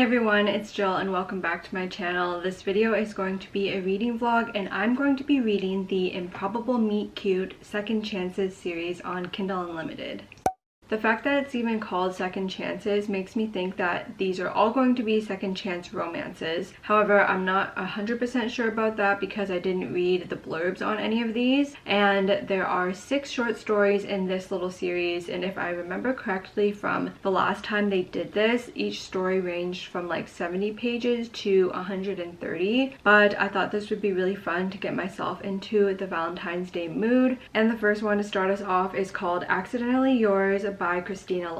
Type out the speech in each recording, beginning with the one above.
everyone, it's Jill and welcome back to my channel. This video is going to be a reading vlog and I'm going to be reading the Improbable Meet Cute Second Chances series on Kindle Unlimited. The fact that it's even called Second Chances makes me think that these are all going to be second chance romances. However, I'm not 100% sure about that because I didn't read the blurbs on any of these. And there are 6 short stories in this little series, and if I remember correctly from the last time they did this, each story ranged from like 70 pages to 130. But I thought this would be really fun to get myself into the Valentine's Day mood. And the first one to start us off is called Accidentally Yours by Christina,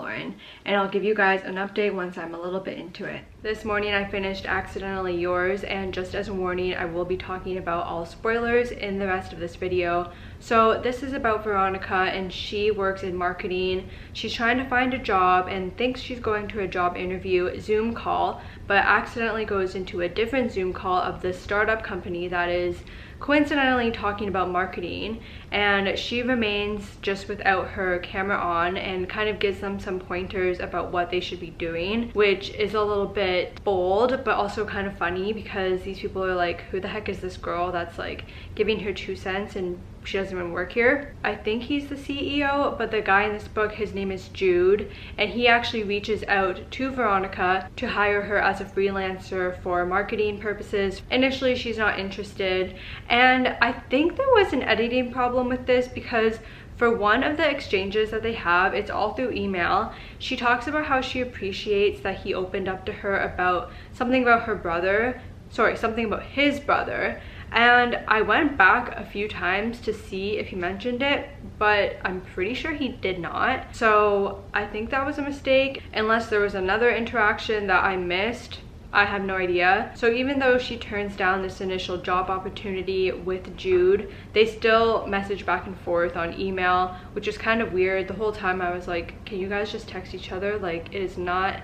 and I'll give you guys an update once I'm a little bit into it. This morning I finished Accidentally Yours, and just as a warning, I will be talking about all spoilers in the rest of this video. So this is about Veronica, and she works in marketing. She's trying to find a job and thinks she's going to a job interview Zoom call, but accidentally goes into a different Zoom call of this startup company that is coincidentally talking about marketing, and she remains just without her camera on and kind of gives them some pointers about what they should be doing, which is a little bit bold but also kind of funny because these people are like, who the heck is this girl that's like giving her 2 cents and she doesn't even work here. I think he's the CEO, but the guy in this book, his name is Jude, and he actually reaches out to Veronica to hire her as a freelancer for marketing purposes. Initially, she's not interested, and I think there was an editing problem with this because for one of the exchanges that they have, it's all through email. She talks about how she appreciates that he opened up to her about something about her brother, something about his brother. And I went back a few times to see if he mentioned it, but I'm pretty sure he did not. So I think that was a mistake, unless there was another interaction that I missed. I have no idea. So even though she turns down this initial job opportunity with Jude, they still message back and forth on email, which is kind of weird. The whole time I was like, can you guys just text each other? Like, it is not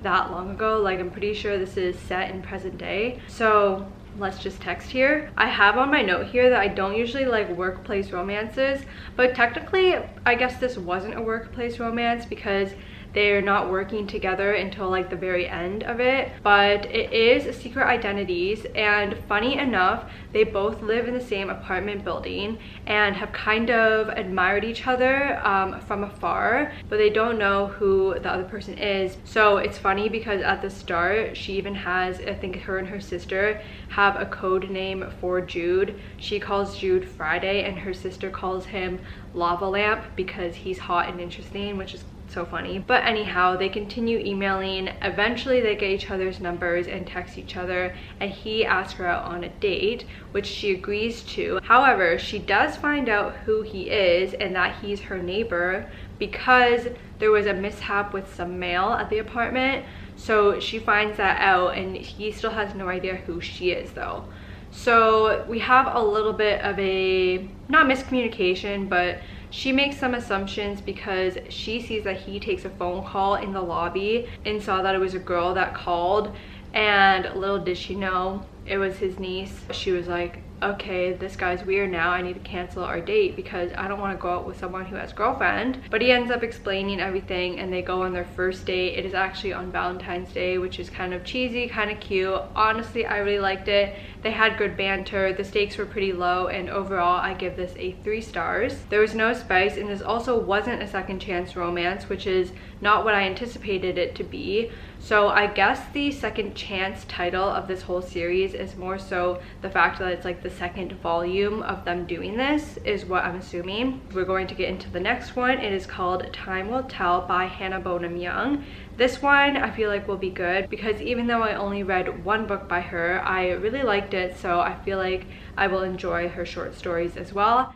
that long ago. Like, I'm pretty sure this is set in present day. So let's just text here. I have on my note here that I don't usually like workplace romances, but technically I guess this wasn't a workplace romance because they're not working together until like the very end of it, but it is secret identities. And funny enough, they both live in the same apartment building and have kind of admired each other from afar, but they don't know who the other person is. So it's funny because at the start she even has, I think her and her sister have a code name for Jude. She calls Jude Friday and her sister calls him Lava Lamp because he's hot and interesting, which is so funny. But anyhow, they continue emailing. Eventually they get each other's numbers and text each other, and he asks her out on a date, which she agrees to. However, she does find out who he is and that he's her neighbor because there was a mishap with some mail at the apartment. So she finds that out, and he still has no idea who she is though. So we have a little bit of a, not miscommunication, but she makes some assumptions because she sees that he takes a phone call in the lobby and saw that it was a girl that called, and little did she know it was his niece. She was like, okay, this guy's weird now. I need to cancel our date because I don't want to go out with someone who has a girlfriend. But he ends up explaining everything and they go on their first date. It is actually on Valentine's Day, which is kind of cheesy, kind of cute. Honestly, I really liked it. They had good banter, the stakes were pretty low, and overall I give this a 3 stars. There was no spice, and this also wasn't a second chance romance, which is not what I anticipated it to be. So I guess the second chance title of this whole series is more so the fact that it's like the second volume of them doing this is what I'm assuming. We're going to get into the next one. It is called Time Will Tell by Bonam-Young. This one I feel like will be good because even though I only read 1 book by her, I really liked it, so I feel like I will enjoy her short stories as well.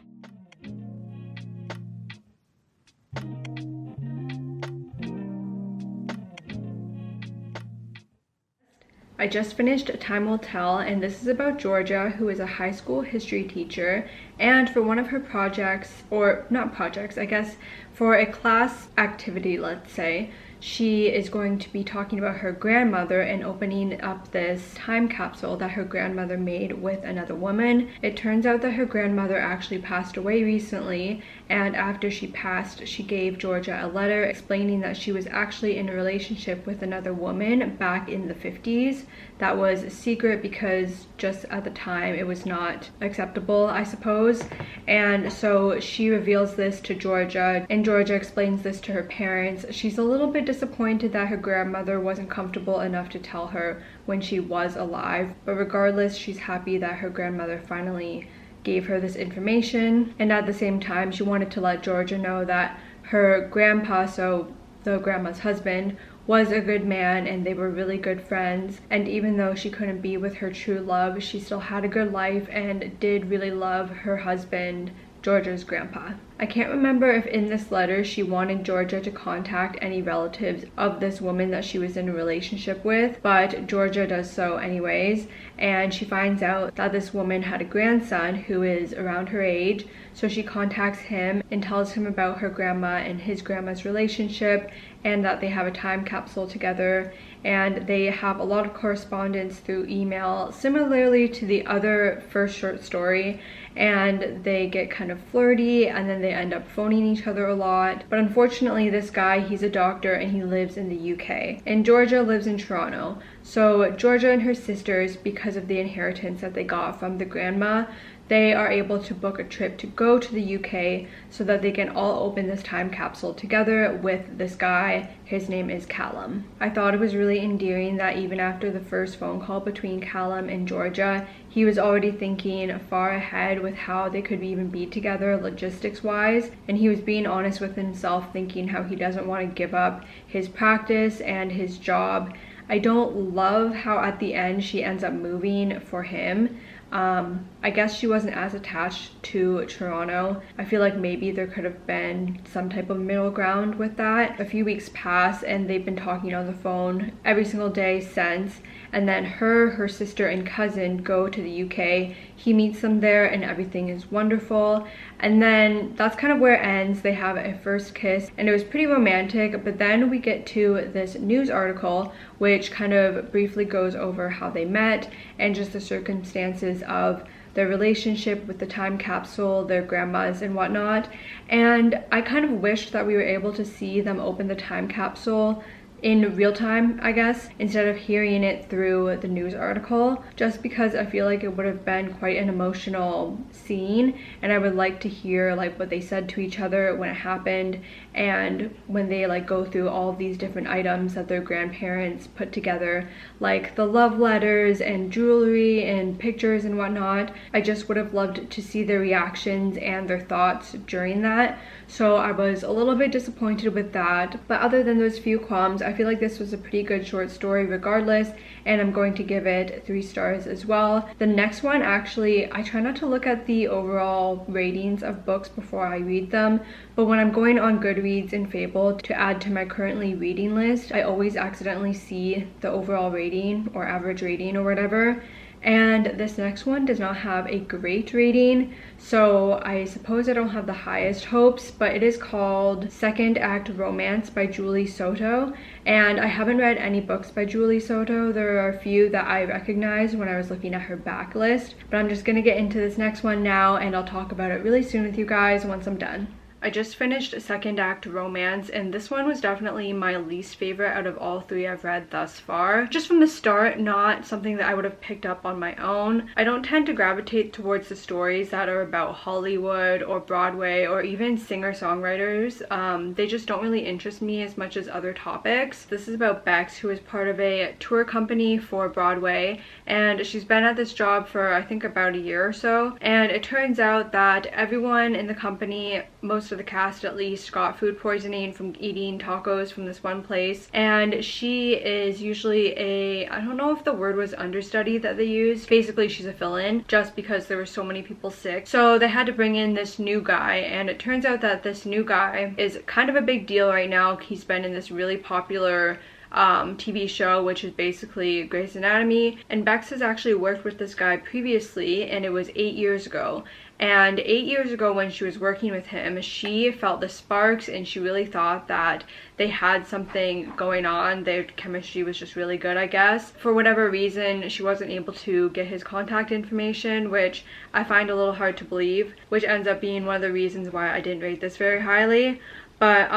I just finished Time Will Tell, and this is about Georgia, who is a high school history teacher, and for one of her projects, or not projects, I guess for a class activity, let's say, she is going to be talking about her grandmother and opening up this time capsule that her grandmother made with another woman. It turns out that her grandmother actually passed away recently, and after she passed, she gave Georgia a letter explaining that she was actually in a relationship with another woman back in the 50s. That was a secret because just at the time it was not acceptable, I suppose. And so she reveals this to Georgia, and Georgia explains this to her parents. She's a little bit disappointed that her grandmother wasn't comfortable enough to tell her when she was alive, but regardless, she's happy that her grandmother finally gave her this information. And at the same time, she wanted to let Georgia know that her grandpa, so the grandma's husband, was a good man and they were really good friends, and even though she couldn't be with her true love, she still had a good life and did really love her husband, Georgia's grandpa. I can't remember if in this letter she wanted Georgia to contact any relatives of this woman that she was in a relationship with, but Georgia does so anyways, and she finds out that this woman had a grandson who is around her age, so she contacts him and tells him about her grandma and his grandma's relationship, and that they have a time capsule together, and they have a lot of correspondence through email, similarly to the other first short story, and they get kind of flirty, and then they end up phoning each other a lot. But unfortunately, this guy, he's a doctor and he lives in the UK, and Georgia lives in Toronto. So Georgia and her sisters, because of the inheritance that they got from the grandma, they are able to book a trip to go to the UK so that they can all open this time capsule together with this guy. His name is Callum. I thought it was really endearing that even after the first phone call between Callum and Georgia, he was already thinking far ahead with how they could even be together logistics wise, and he was being honest with himself, thinking how he doesn't want to give up his practice and his job. I don't love how at the end she ends up moving for him. I guess she wasn't as attached to Toronto. I feel like maybe there could have been some type of middle ground with that. A few weeks pass and they've been talking on the phone every single day since, and then her sister and cousin go to the UK. He meets them there and everything is wonderful, and then that's kind of where it ends. They have a first kiss and it was pretty romantic, but then we get to this news article which kind of briefly goes over how they met and just the circumstances of their relationship with the time capsule, their grandmas and whatnot. And I kind of wished that we were able to see them open the time capsule in real time, I guess, instead of hearing it through the news article, just because I feel like it would have been quite an emotional scene, and I would like to hear like what they said to each other when it happened, and when they like go through all of these different items that their grandparents put together, like the love letters and jewelry and pictures and whatnot. I just would have loved to see their reactions and their thoughts during that. So I was a little bit disappointed with that, but other than those few qualms, I feel like this was a pretty good short story regardless, and I'm going to give it 3 stars as well. The next one, actually, I try not to look at the overall ratings of books before I read them, but when I'm going on Goodreads and Fable to add to my currently reading list, I always accidentally see the overall rating or average rating or whatever. And this next one does not have a great rating, so I suppose I don't have the highest hopes, but it is called Second Act Romance by Julie Soto, and I haven't read any books by Julie Soto. There are a few that I recognized when I was looking at her backlist, but I'm just gonna get into this next one now, and I'll talk about it really soon with you guys once I'm done. I just finished Second Act Romance, and this one was definitely my least favorite out of all 3 I've read thus far. Just from the start, not something that I would have picked up on my own. I don't tend to gravitate towards the stories that are about Hollywood or Broadway or even singer-songwriters. They just don't really interest me as much as other topics. This is about Bex, who is part of a tour company for Broadway, and she's been at this job for I think about a year or so, and it turns out that everyone in the company, most of the cast at least, got food poisoning from eating tacos from this one place, and she is usually I don't know if the word was understudy that they used. Basically she's a fill-in just because there were so many people sick, so they had to bring in this new guy, and it turns out that this new guy is kind of a big deal right now. He's been in this really popular TV show, which is basically Grey's Anatomy, and Bex has actually worked with this guy previously, and it was 8 years ago, And 8 years ago when she was working with him, she felt the sparks and she really thought that they had something going on. Their chemistry was just really good, I guess. For whatever reason, she wasn't able to get his contact information, which I find a little hard to believe, which ends up being one of the reasons why I didn't rate this very highly. But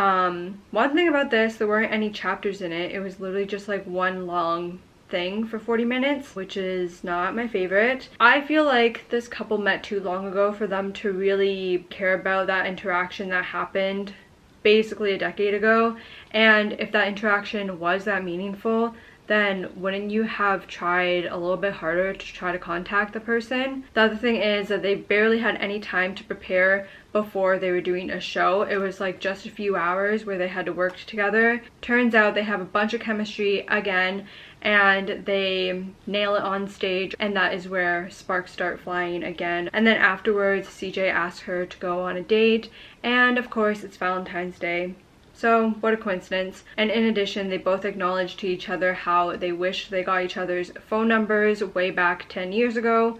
one thing about this, there weren't any chapters in it. It was literally just like one long thing for 40 minutes, which is not my favorite. I feel like this couple met too long ago for them to really care about that interaction that happened basically a decade ago. And if that interaction was that meaningful, then wouldn't you have tried a little bit harder to try to contact the person? The other thing is that they barely had any time to prepare before they were doing a show. It was like just a few hours where they had to work together. Turns out they have a bunch of chemistry again, and they nail it on stage, and that is where sparks start flying again. And then afterwards, CJ asks her to go on a date, and of course it's Valentine's Day. So what a coincidence. And in addition, they both acknowledge to each other how they wish they got each other's phone numbers way back 8 years ago,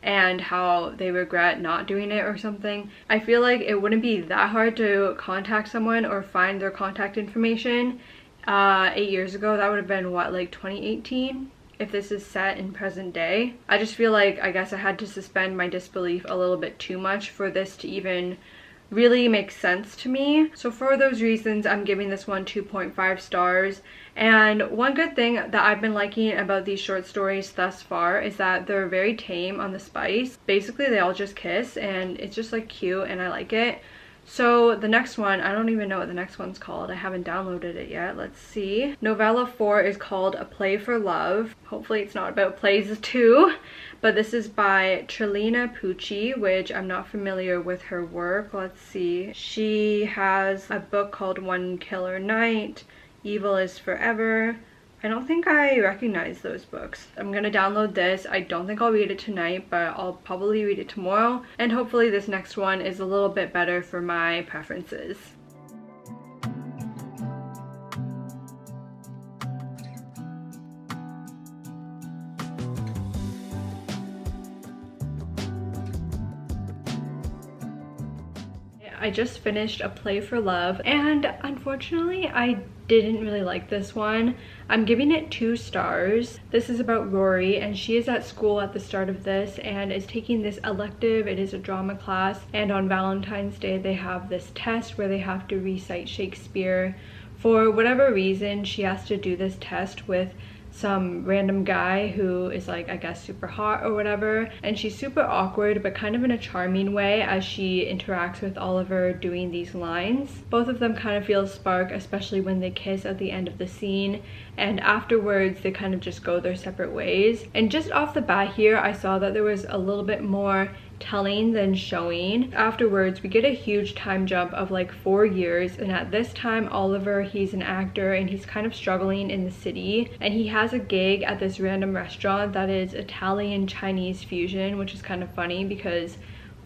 and how they regret not doing it or something. I feel like it wouldn't be that hard to contact someone or find their contact information 8 years ago. That would have been what, like 2018? If this is set in present day. I just feel like I guess I had to suspend my disbelief a little bit too much for this to even really makes sense to me. So for those reasons, I'm giving this one 2.5 stars. And one good thing that I've been liking about these short stories thus far is that they're very tame on the spice. Basically they all just kiss, and it's just like cute, and I like it. So the next one, I don't even know what the next one's called. I haven't downloaded it yet. Let's see. Novella 4 is called A Play for Love. Hopefully it's not about plays too. But this is by Trilina Pucci, which I'm not familiar with her work. Let's see. She has a book called One Killer Night, Evil is Forever. I don't think I recognize those books. I'm gonna download this. I don't think I'll read it tonight, but I'll probably read it tomorrow. And hopefully this next one is a little bit better for my preferences. I just finished A Play for Love, and unfortunately I didn't really like this one. I'm giving it 2 stars. This is about Rory, and she is at school at the start of this and is taking this elective. It is a drama class, and on Valentine's Day they have this test where they have to recite Shakespeare. For whatever reason, she has to do this test with some random guy who is like, I guess, super hot or whatever, and she's super awkward but kind of in a charming way as she interacts with Oliver doing these lines. Both of them kind of feel a spark, especially when they kiss at the end of the scene, and afterwards they kind of just go their separate ways. And just off the bat here, I saw that there was a little bit more telling than showing. Afterwards we get a huge time jump of like 4 years, and at this time Oliver, he's an actor and he's kind of struggling in the city, and he has a gig at this random restaurant that is Italian Chinese fusion, which is kind of funny because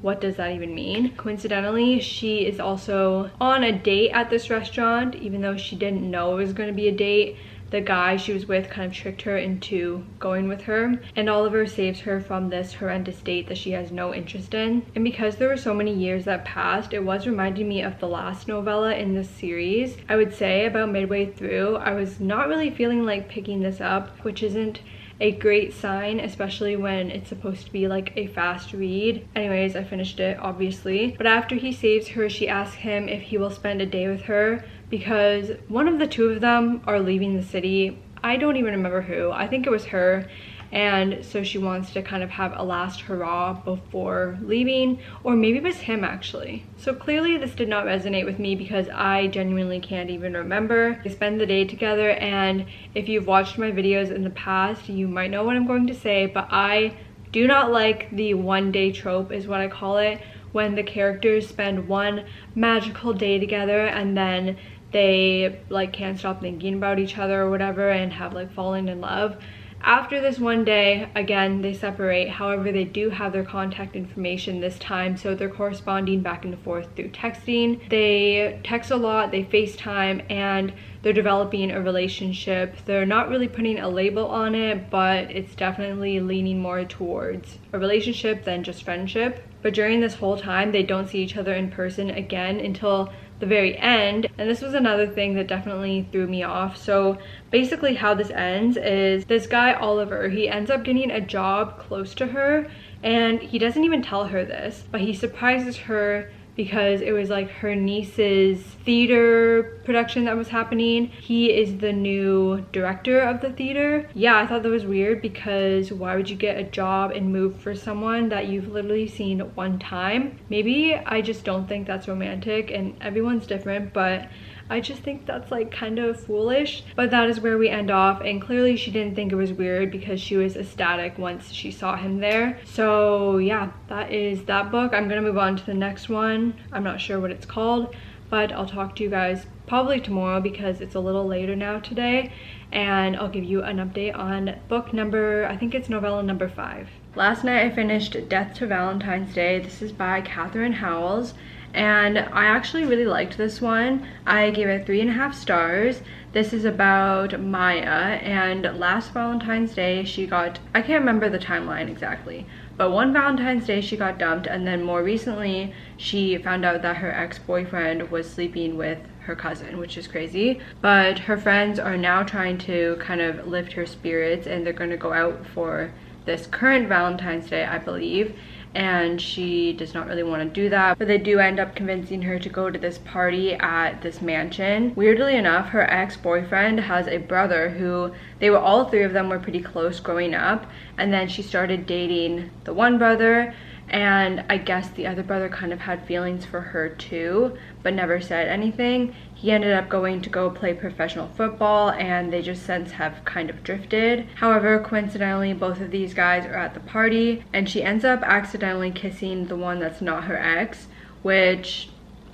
what does that even mean? Coincidentally, she is also on a date at this restaurant, even though she didn't know it was going to be a date. The guy she was with kind of tricked her into going with her, and Oliver saves her from this horrendous date that she has no interest in. And because there were so many years that passed, it was reminding me of the last novella in this series. I would say about midway through, I was not really feeling like picking this up, which isn't a great sign, especially when it's supposed to be like a fast read. Anyways, I finished it obviously, but after he saves her, she asks him if he will spend a day with her because one of the two of them are leaving the city. I don't even remember who. I think it was her. And so she wants to kind of have a last hurrah before leaving, or maybe it was him actually. So clearly this did not resonate with me because I genuinely can't even remember. They spend the day together, and if you've watched my videos in the past, you might know what I'm going to say, but I do not like the one day trope is what I call it, when the characters spend one magical day together and then they like can't stop thinking about each other or whatever and have like fallen in love. After this one day, again, they separate. However, they do have their contact information this time, so they're corresponding back and forth through texting. They text a lot, they FaceTime, and they're developing a relationship. They're not really putting a label on it, but it's definitely leaning more towards a relationship than just friendship. But during this whole time, they don't see each other in person again until the very end, and this was another thing that definitely threw me off. So basically how this ends is this guy Oliver, he ends up getting a job close to her, and he doesn't even tell her this, but he surprises her because it was like her niece's theater production that was happening. He is the new director of the theater. Yeah, I thought that was weird, because why would you get a job and move for someone that you've literally seen one time? Maybe I just don't think that's romantic, and everyone's different, but I just think that's like kind of foolish. But that is where we end off, and clearly she didn't think it was weird because she was ecstatic once she saw him there. So yeah, that is that book. I'm gonna move on to the next one. I'm not sure what it's called, but I'll talk to you guys probably tomorrow because it's a little later now today, and I'll give you an update on book number, I think it's novella number 5. Last night I finished Death to Valentine's Day. This is by Cowles, and I actually really liked this one. I gave it 3.5 stars. This is about Maya, and last Valentine's Day she got, I can't remember the timeline exactly, but one Valentine's Day she got dumped, and then more recently she found out that her ex-boyfriend was sleeping with her cousin, which is crazy. But her friends are now trying to kind of lift her spirits, and they're going to go out for this current Valentine's Day, I believe, and she does not really want to do that, but they do end up convincing her to go to this party at this mansion. Weirdly enough, her ex-boyfriend has a brother who, they were, all three of them were pretty close growing up, and then she started dating the one brother, and I guess the other brother kind of had feelings for her too, but never said anything. He ended up going to go play professional football, and they just since have kind of drifted. However, coincidentally, both of these guys are at the party, and she ends up accidentally kissing the one that's not her ex, which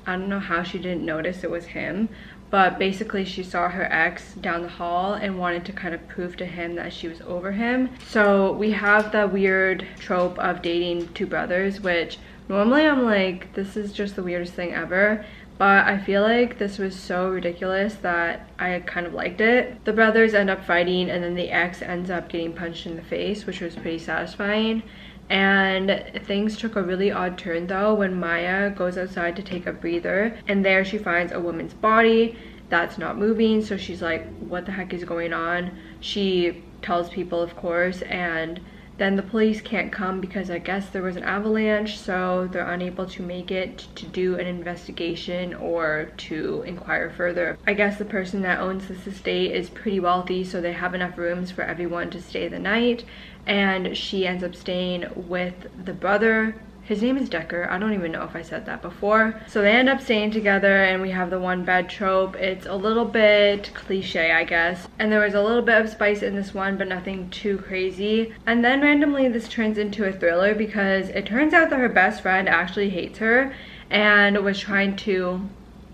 I don't know how she didn't notice it was him. But basically she saw her ex down the hall and wanted to kind of prove to him that she was over him. So we have the weird trope of dating two brothers, which normally I'm like, this is just the weirdest thing ever. But I feel like this was so ridiculous that I kind of liked it. The brothers end up fighting, and then the ex ends up getting punched in the face, which was pretty satisfying. And things took a really odd turn though when Maya goes outside to take a breather, and there she finds a woman's body that's not moving. So she's like, what the heck is going on? She tells people, of course, and then the police can't come because I guess there was an avalanche, so they're unable to make it to do an investigation or to inquire further. I guess the person that owns this estate is pretty wealthy, so they have enough rooms for everyone to stay the night, and she ends up staying with the brother. His name is Decker. I don't even know if I said that before. So they end up staying together, and we have the one bed trope. It's a little bit cliche, I guess. And there was a little bit of spice in this one, but nothing too crazy. And then randomly this turns into a thriller because it turns out that her best friend actually hates her and was trying to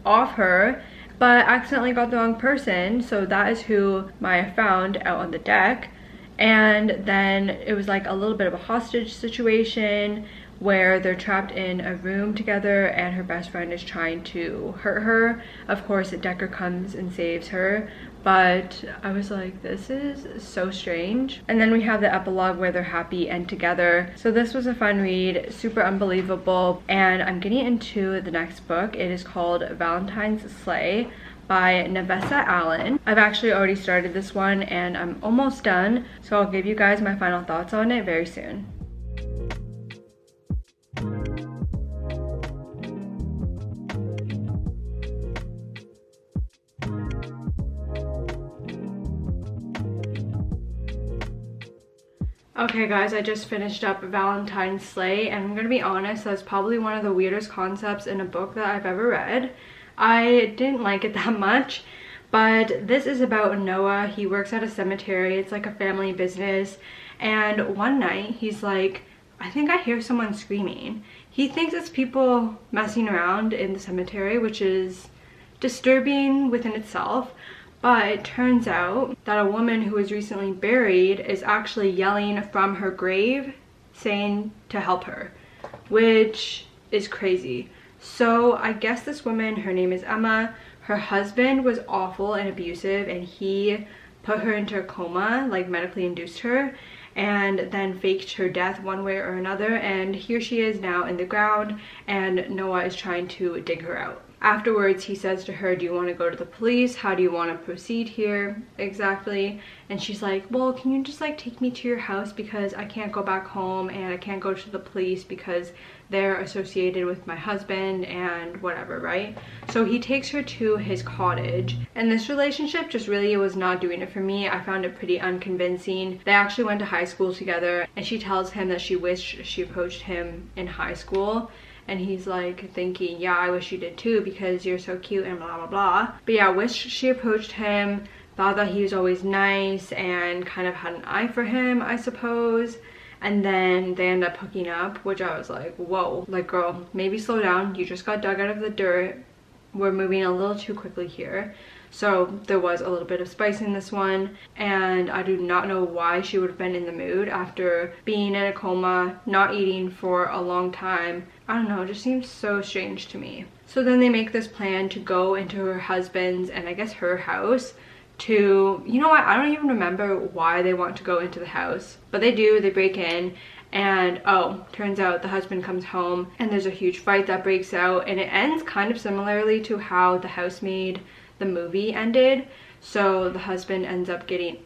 off her, but accidentally got the wrong person. So that is who Maya found out on the deck. And then it was like a little bit of a hostage situation where they're trapped in a room together, and her best friend is trying to hurt her. Of course, Decker comes and saves her, but I was like, this is so strange. And then we have the epilogue where they're happy and together. So this was a fun read, super unbelievable, and I'm getting into the next book. It is called Valentine's Sleigh by Navessa Allen. I've actually already started this one and I'm almost done, so I'll give you guys my final thoughts on it very soon. Okay guys, I just finished up Valentine's Sleigh, and I'm gonna be honest, that's probably one of the weirdest concepts in a book that I've ever read. I didn't like it that much, but this is about Noah. He works at a cemetery. It's like a family business, and one night he's like, I think I hear someone screaming. He thinks it's people messing around in the cemetery, which is disturbing within itself. But it turns out that a woman who was recently buried is actually yelling from her grave saying to help her, which is crazy. So I guess this woman, her name is Emma, her husband was awful and abusive, and he put her into a coma, like medically induced her, and then faked her death one way or another, and here she is now in the ground, and Noah is trying to dig her out. Afterwards, he says to her, do you want to go to the police? How do you want to proceed here exactly? And she's like, well, can you just like take me to your house, because I can't go back home and I can't go to the police because they're associated with my husband and whatever, right? So he takes her to his cottage, and this relationship just really was not doing it for me. I found it pretty unconvincing. They actually went to high school together, and she tells him that she wished she approached him in high school. And he's like thinking, yeah, I wish you did too, because you're so cute and blah blah blah. But yeah, wish she approached him, thought that he was always nice and kind of had an eye for him, I suppose. And then they end up hooking up, which I was like, whoa, like girl, maybe slow down. You just got dug out of the dirt. We're moving a little too quickly here. So there was a little bit of spice in this one, and I do not know why she would have been in the mood after being in a coma, not eating for a long time. I don't know, it just seems so strange to me. So then they make this plan to go into her husband's and I guess her house to, you know what, I don't even remember why they want to go into the house, but they do. They break in, and oh, turns out the husband comes home and there's a huge fight that breaks out, and it ends kind of similarly to how The Housemaid, the movie, ended. So the husband ends up getting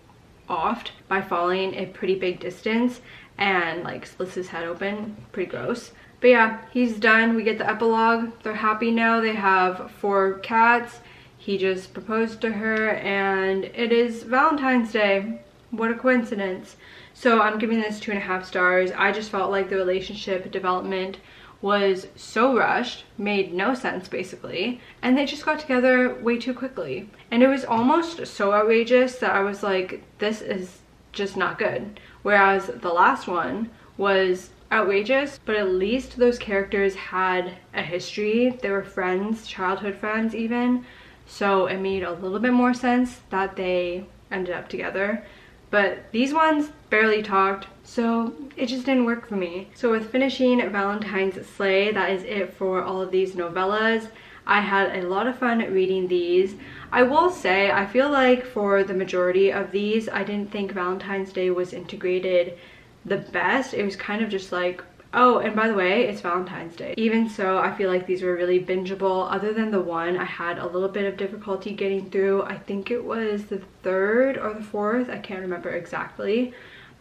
offed by falling a pretty big distance and like splits his head open. Pretty gross. But yeah, he's done. We get the epilogue. They're happy now. They have 4 cats. He just proposed to her, and it is Valentine's Day. What a coincidence. So I'm giving this 2.5 stars. I just felt like the relationship development was so rushed, made no sense basically, and they just got together way too quickly. And it was almost so outrageous that I was like, this is just not good. Whereas the last one was outrageous, but at least those characters had a history. They were friends, childhood friends even, so it made a little bit more sense that they ended up together. But these ones barely talked, so it just didn't work for me. So with finishing Valentine's Slay, that is it for all of these novellas. I had a lot of fun reading these. I will say, I feel like for the majority of these, I didn't think Valentine's Day was integrated the best. It was kind of just like, oh, and by the way, it's Valentine's Day. Even so, I feel like these were really bingeable. Other than the one I had a little bit of difficulty getting through. I think it was the 3rd or the 4th. I can't remember exactly.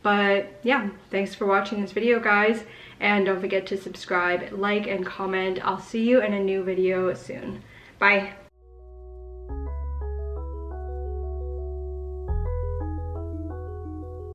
But yeah, thanks for watching this video, guys. And don't forget to subscribe, like, and comment. I'll see you in a new video soon. Bye.